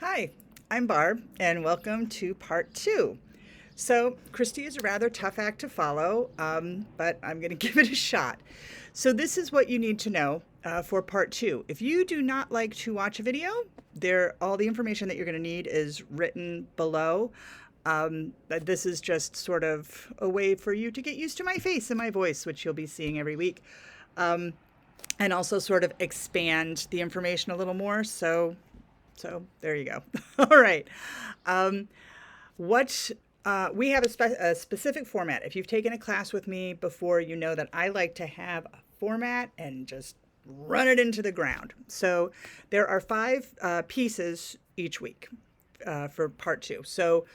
Hi, I'm Barb, and welcome to part two. So, Christy is a rather tough act to follow, but I'm going to give it a shot. So, this is what you need to know for part two. If you do not like to watch a video, all the information that you're going to need is written below. But this is just sort of a way for you to get used to my face and my voice, which you'll be seeing every week, and also sort of expand the information a little more. So there you go. All right. Um, what we have a specific format. If you've taken a class with me before, you know that I like to have a format and just run it into the ground. So there are five pieces each week for part two. So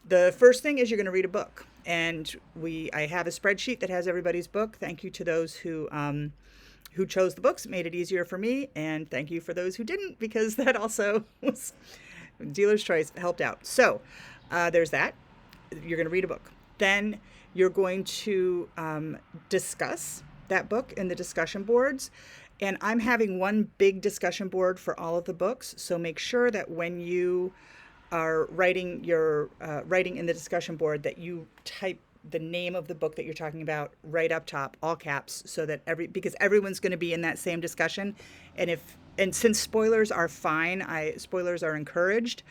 the first thing is you're going to read a book, and I have a spreadsheet that has everybody's book. Thank you to those who chose the books. It made it easier for me, and thank you for those who didn't, because that also was dealer's choice, helped out. So there's that. You're going to read a book. Then you're going to discuss that book in the discussion boards. And I'm having one big discussion board for all of the books. So make sure that when you are writing writing in the discussion board, that you type the name of the book that you're talking about right up top, all caps, so that because everyone's going to be in that same discussion. And since spoilers are fine, spoilers are encouraged.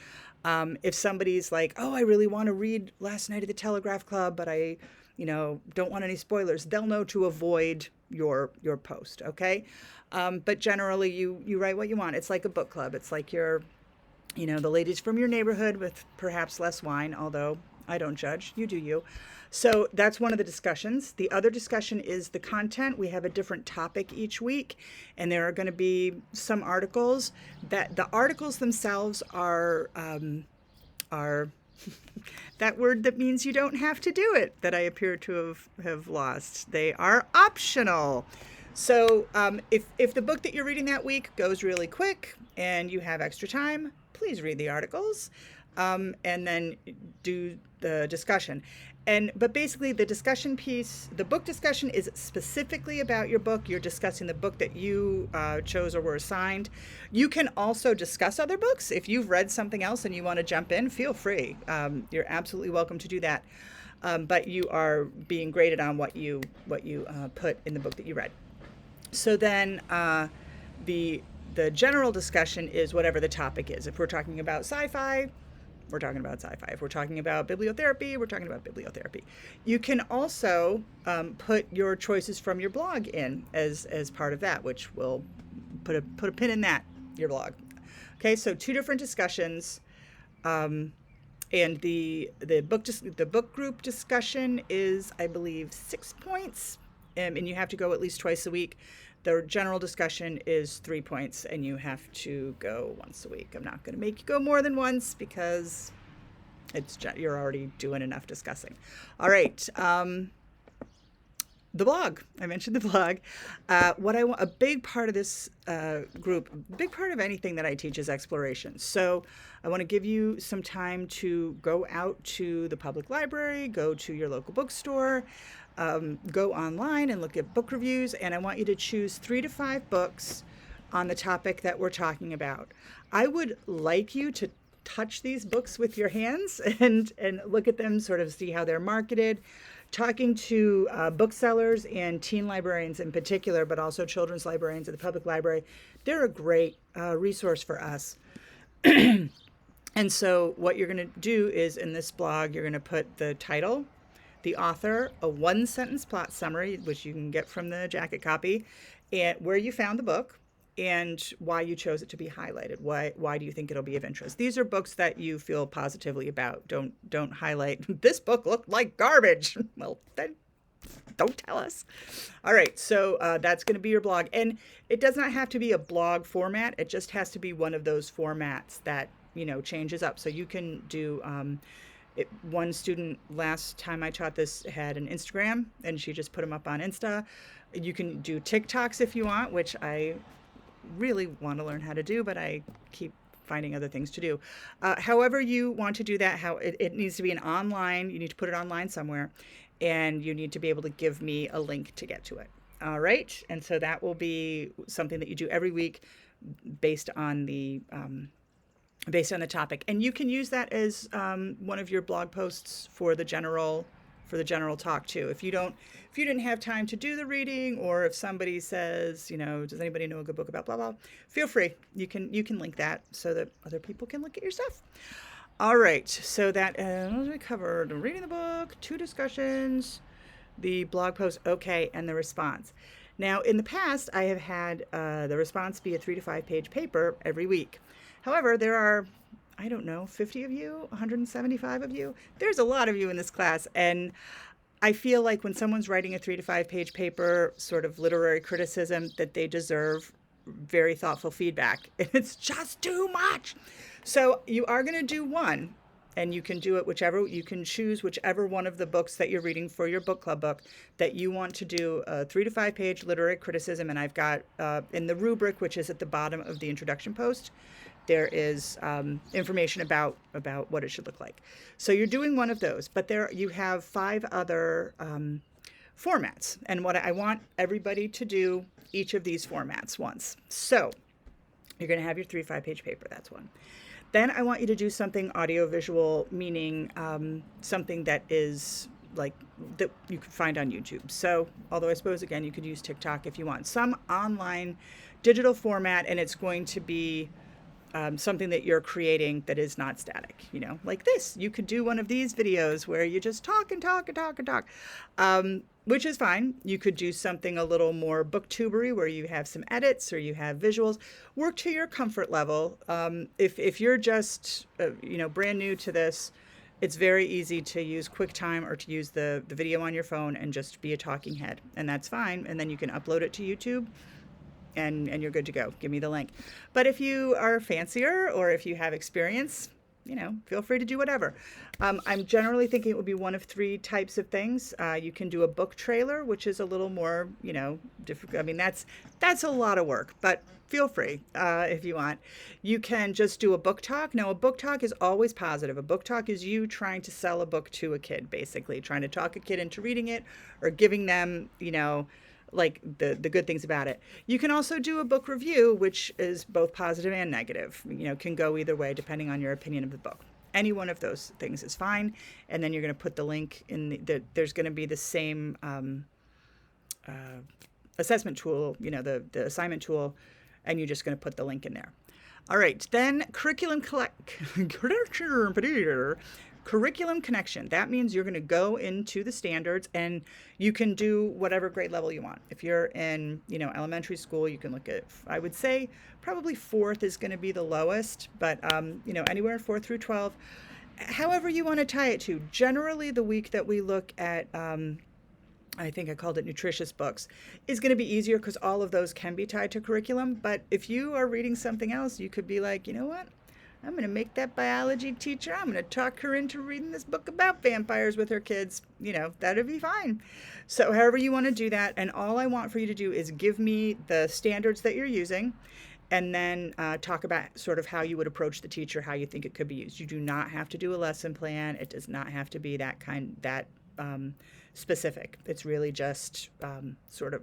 If somebody's like, oh, I really want to read Last Night at the Telegraph Club, but I don't want any spoilers, they'll know to avoid your post. Okay. But generally you write what you want. It's like a book club. It's like the ladies from your neighborhood with perhaps less wine, although I don't judge. You do you. So that's one of the discussions. The other discussion is the content. We have a different topic each week, and there are going to be some articles that the articles themselves are that word that means you don't have to do it, that I appear to have lost. They are optional. So if the book that you're reading that week goes really quick and you have extra time, please read the articles, and then do the discussion. But basically the discussion piece, the book discussion is specifically about your book. You're discussing the book that you chose or were assigned. You can also discuss other books. If you've read something else and you want to jump in, feel free. You're absolutely welcome to do that. But you are being graded on what you put in the book that you read. So then the general discussion is whatever the topic is. If we're talking about sci-fi, we're talking about sci-fi. If we're talking about bibliotherapy, we're talking about bibliotherapy. You can also put your choices from your blog in as part of that, which will put a pin in that, your blog. Okay, so two different discussions. And the book group discussion is, I believe, 6 points, and you have to go at least twice a week. The general discussion is 3 points, and you have to go once a week. I'm not going to make you go more than once because you're already doing enough discussing. All right. The blog. I mentioned the blog. A big part of this group, big part of anything that I teach is exploration. So I want to give you some time to go out to the public library, go to your local bookstore, go online and look at book reviews, and I want you to choose 3 to 5 books on the topic that we're talking about. I would like you to touch these books with your hands and look at them, sort of see how they're marketed. Talking to booksellers and teen librarians in particular, but also children's librarians at the public library, they're a great resource for us. And so what you're going to do is, in this blog, you're going to put the title, the author, a 1-sentence plot summary, which you can get from the jacket copy, and where you found the book, and why you chose it to be highlighted. Why do you think it'll be of interest? These are books that you feel positively about. Don't highlight, this book looked like garbage. Well, then don't tell us. All right, so that's going to be your blog. And it does not have to be a blog format. It just has to be one of those formats that, changes up. So you can do, one student last time I taught this had an Instagram, and she just put them up on Insta. You can do TikToks if you want, which I really want to learn how to do, but I keep finding other things to do. However you want to do that, it needs to be you need to put it online somewhere, and you need to be able to give me a link to get to it. All right, and so that will be something that you do every week based on the based on the topic. And you can use that as one of your blog posts for the general talk too. If you didn't have time to do the reading, or if somebody says, does anybody know a good book about blah blah, feel free. You can link that so that other people can look at your stuff. All right, so that we covered reading the book, 2 discussions, the blog post, okay, and the response. Now, in the past, I have had the response be a 3 to 5 page paper every week. However, there are, I don't know, 50 of you, 175 of you. There's a lot of you in this class, and I feel like when someone's writing a 3 to 5 page paper, sort of literary criticism, that they deserve very thoughtful feedback. And it's just too much. So you are going to do one, and you can do it you can choose whichever one of the books that you're reading for your book club book that you want to do a 3 to 5 page literary criticism. And I've got in the rubric, which is at the bottom of the introduction post, there is information about what it should look like. So you're doing one of those, but you have 5 other formats. And what I want everybody to do each of these formats once. So you're going to have your 3 to 5 page paper. That's one. Then I want you to do something audiovisual, meaning something that is like that you could find on YouTube. So, although I suppose, again, you could use TikTok if you want. Some online digital format, and it's going to be something that you're creating that is not static, like this. You could do one of these videos where you just talk and talk and talk and talk, which is fine. You could do something a little more booktubery where you have some edits or you have visuals. Work to your comfort level. If you're just, brand new to this, it's very easy to use QuickTime or to use the video on your phone and just be a talking head, and that's fine. And then you can upload it to YouTube. And you're good to go. Give me the link. But if you are fancier or if you have experience, feel free to do whatever. I'm generally thinking it would be one of 3 types of things. You can do a book trailer, which is a little more, difficult. I mean, that's a lot of work, but feel free if you want. You can just do a book talk. Now, a book talk is always positive. A book talk is you trying to sell a book to a kid, basically, trying to talk a kid into reading it or giving them, like the good things about it. You can also do a book review, which is both positive and negative. Can go either way depending on your opinion of the book. Any one of those things is fine. And then you're going to put the link in there's going to be the same assessment tool, the assignment tool, and you're just going to put the link in there. All right, then curriculum connection. That means you're going to go into the standards and you can do whatever grade level you want. If you're in, elementary school, you can look at, I would say probably 4th is going to be the lowest, but, anywhere 4th through 12, however you want to tie it to. Generally, the week that we look at, I think I called it nutritious books, is going to be easier because all of those can be tied to curriculum. But if you are reading something else, you could be like, you know what? I'm going to make that biology teacher, I'm going to talk her into reading this book about vampires with her kids. That'd be fine. So however you want to do that, and all I want for you to do is give me the standards that you're using, and then talk about sort of how you would approach the teacher, how you think it could be used. You do not have to do a lesson plan. It does not have to be that specific. It's really just sort of,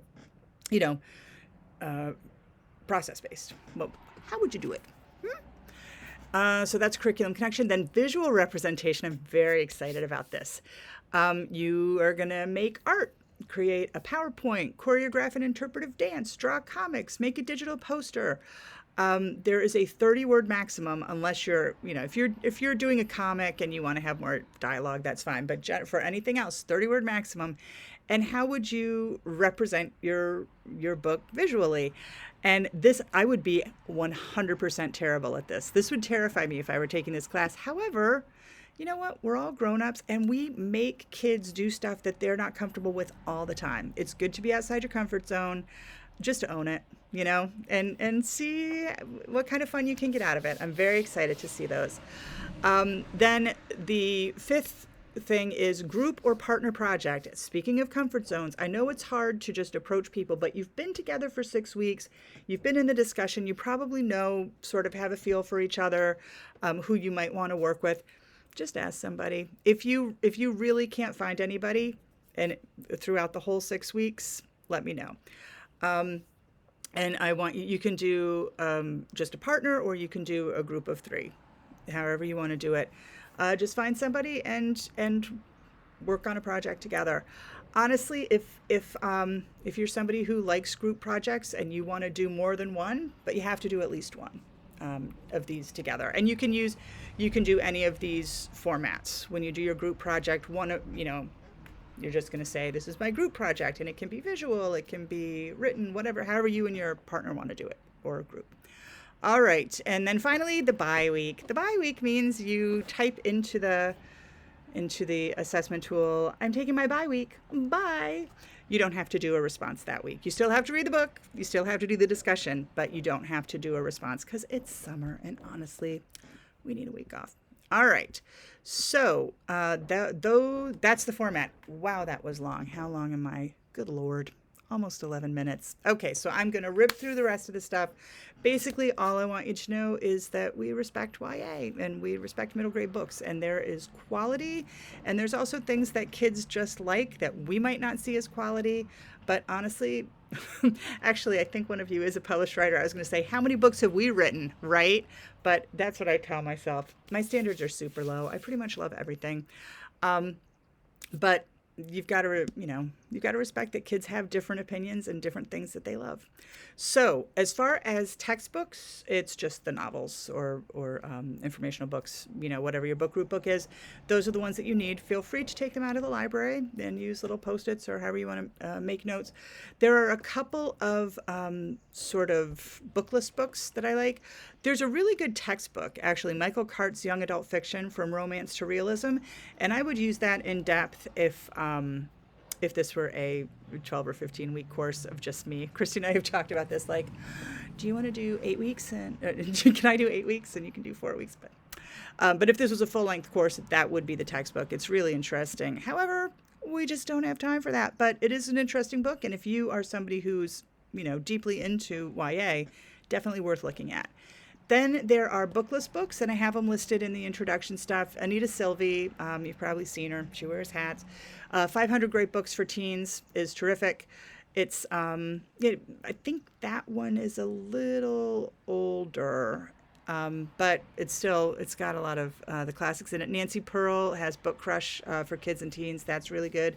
process-based. Well, how would you do it? So that's curriculum connection. Then visual representation. I'm very excited about this. You are going to make art, create a PowerPoint, choreograph an interpretive dance, draw comics, make a digital poster. There is a 30-word maximum unless you're, if you're doing a comic and you want to have more dialogue, that's fine. But for anything else, 30-word maximum. And how would you represent your book visually? And this, I would be 100% terrible at this. This would terrify me if I were taking this class. However, you know what? We're all grown-ups and we make kids do stuff that they're not comfortable with all the time. It's good to be outside your comfort zone, just to own it, and see what kind of fun you can get out of it. I'm very excited to see those. Then the 5th thing is group or partner project. Speaking of comfort zones, I know it's hard to just approach people, but you've been together for 6 weeks, you've been in the discussion, you probably know, sort of have a feel for each other, who you might want to work with. Just ask somebody. If you really can't find anybody and throughout the whole 6 weeks, let me know. And I want you can do just a partner, or you can do a group of 3. however you want to do it. Just find somebody and work on a project together. Honestly, if you're somebody who likes group projects and you want to do more than one, but you have to do at least one of these together, and you can do any of these formats when you do your group project. You're just going to say, this is my group project, and it can be visual, it can be written, whatever, however you and your partner want to do it, or a group. All right, and then finally, the bye week. The bye week means you type into the assessment tool, I'm taking my bye week, bye. You don't have to do a response that week. You still have to read the book, you still have to do the discussion, but you don't have to do a response because it's summer, and honestly, we need a week off. All right, so that's the format. Wow, that was long. How long am I? Good Lord, almost 11 minutes. Okay, so I'm going to rip through the rest of the stuff. Basically, all I want you to know is that we respect YA and we respect middle grade books, and there is quality, and there's also things that kids just like that we might not see as quality, but honestly, actually, I think one of you is a published writer. I was going to say, how many books have we written, right? But that's what I tell myself. My standards are super low. I pretty much love everything. But you've got to respect that kids have different opinions and different things that they love. So as far as textbooks, it's just the novels or informational books, whatever your book group book is. Those are the ones that you need. Feel free to take them out of the library and use little Post-its or however you want to make notes. There are a couple of sort of book list books that I like. There's a really good textbook, actually, Michael Cart's Young Adult Fiction From Romance to Realism, and I would use that in depth if this were a 12 or 15 week course of just me. Christy and I have talked about this, like, do you want to do 8 weeks? And can I do 8 weeks? And you can do 4 weeks. But if this was a full length course, that would be the textbook. It's really interesting. However, we just don't have time for that. But it is an interesting book. And if you are somebody who's, deeply into YA, definitely worth looking at. Then there are book list books, and I have them listed in the introduction stuff. Anita Silvey, you've probably seen her. She wears hats. 500 Great Books for Teens is terrific. It's, I think that one is a little older, but it's got a lot of the classics in it. Nancy Pearl has Book Crush for kids and teens. That's really good.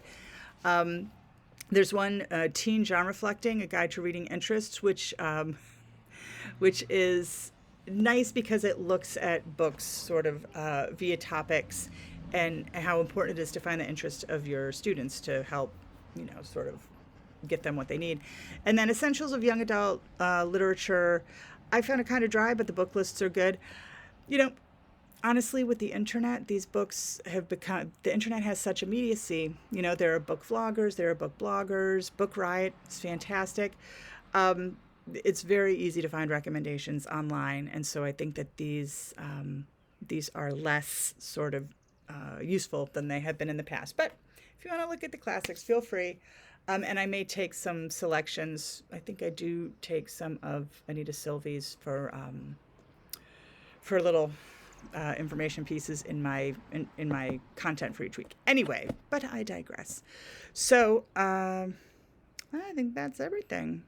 There's one, Teen Genre Reflecting, A Guide to Reading Interests, which is nice because it looks at books sort of via topics and how important it is to find the interest of your students to help, sort of get them what they need. And then Essentials of Young Adult Literature. I found it kind of dry, but the book lists are good. Honestly, with the internet, these books have become, the internet has such immediacy. There are book vloggers, there are book bloggers, Book Riot is fantastic. It's very easy to find recommendations online, and so I think that these are less sort of useful than they have been in the past. But if you want to look at the classics, feel free. And I may take some selections. I think I do take some of Anita Silvey's for little information pieces in my content for each week. Anyway, but I digress. So I think that's everything.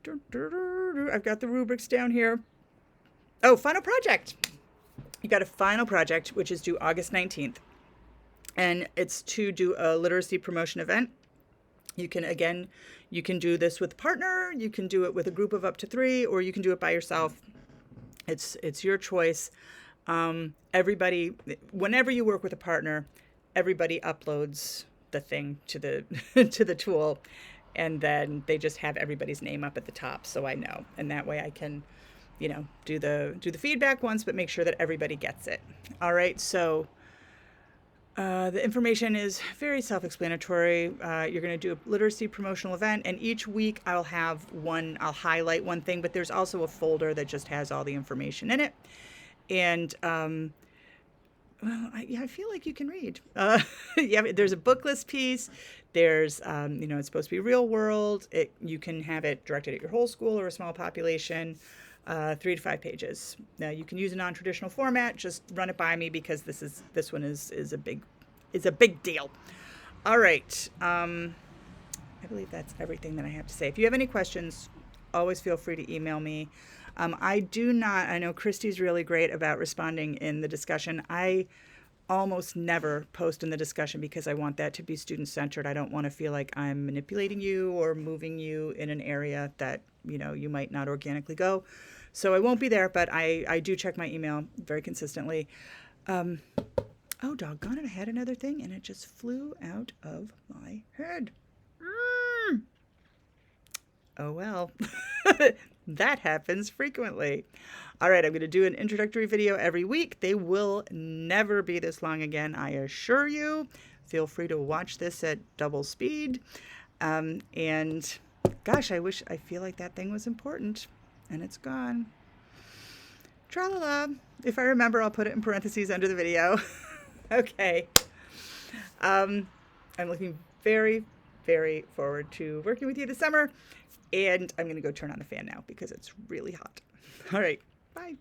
I've got the rubrics down here. Oh, final project. You got a final project, which is due August 19th. And it's to do a literacy promotion event. You can do this with a partner, you can do it with a group of up to 3, or you can do it by yourself. It's your choice. Everybody, whenever you work with a partner, everybody uploads the thing to the to the tool. And then they just have everybody's name up at the top, so I know. And that way I can, do the feedback once, but make sure that everybody gets it. All right, so the information is very self-explanatory. You're going to do a literacy promotional event, and each week I'll highlight one thing, but there's also a folder that just has all the information in it. And I feel like you can read. There's a book list piece. There's, it's supposed to be real world. You can have it directed at your whole school or a small population, 3 to 5 pages. Now you can use a non-traditional format. Just run it by me because this one is a big deal. All right. I believe that's everything that I have to say. If you have any questions, always feel free to email me. I know Christy's really great about responding in the discussion. I almost never post in the discussion because I want that to be student centered. I don't want to feel like I'm manipulating you or moving you in an area that, you might not organically go. So I won't be there, but I do check my email very consistently. Oh, doggone it, I had another thing and it just flew out of my head. Oh, well, that happens frequently. All right, I'm going to do an introductory video every week. They will never be this long again, I assure you. Feel free to watch this at double speed. And gosh, I feel like that thing was important and it's gone. Tra-la-la. If I remember, I'll put it in parentheses under the video. Okay. I'm looking very, very forward to working with you this summer. And I'm going to go turn on the fan now because it's really hot. All right. Bye.